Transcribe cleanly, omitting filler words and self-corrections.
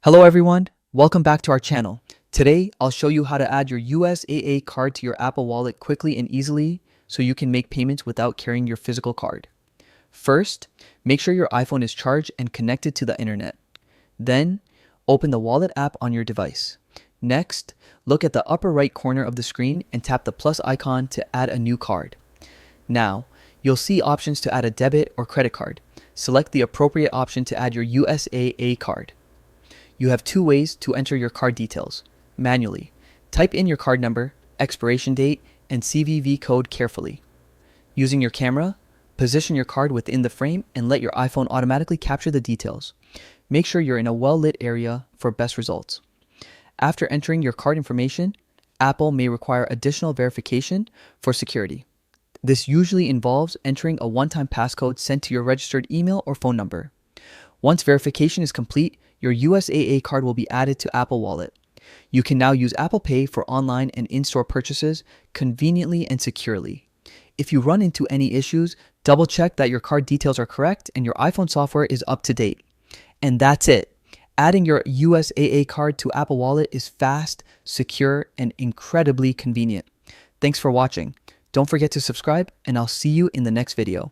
Hello everyone, welcome back to our channel. Today, I'll show you how to add your USAA card to your Apple Wallet quickly and easily so you can make payments without carrying your physical card. First, make sure your iPhone is charged and connected to the internet. Then, open the Wallet app on your device. Next, look at the upper right corner of the screen and tap the plus icon to add a new card. Now, you'll see options to add a debit or credit card. Select the appropriate option to add your USAA card. You have two ways to enter your card details. Manually, type in your card number, expiration date, and CVV code carefully. Using your camera, position your card within the frame and let your iPhone automatically capture the details. Make sure you're in a well-lit area for best results. After entering your card information, Apple may require additional verification for security. This usually involves entering a one-time passcode sent to your registered email or phone number. Once verification is complete, your USAA card will be added to Apple Wallet. You can now use Apple Pay for online and in-store purchases conveniently and securely. If you run into any issues, double check that your card details are correct and your iPhone software is up to date. And that's it. Adding your USAA card to Apple Wallet is fast, secure, and incredibly convenient. Thanks for watching. Don't forget to subscribe, and I'll see you in the next video.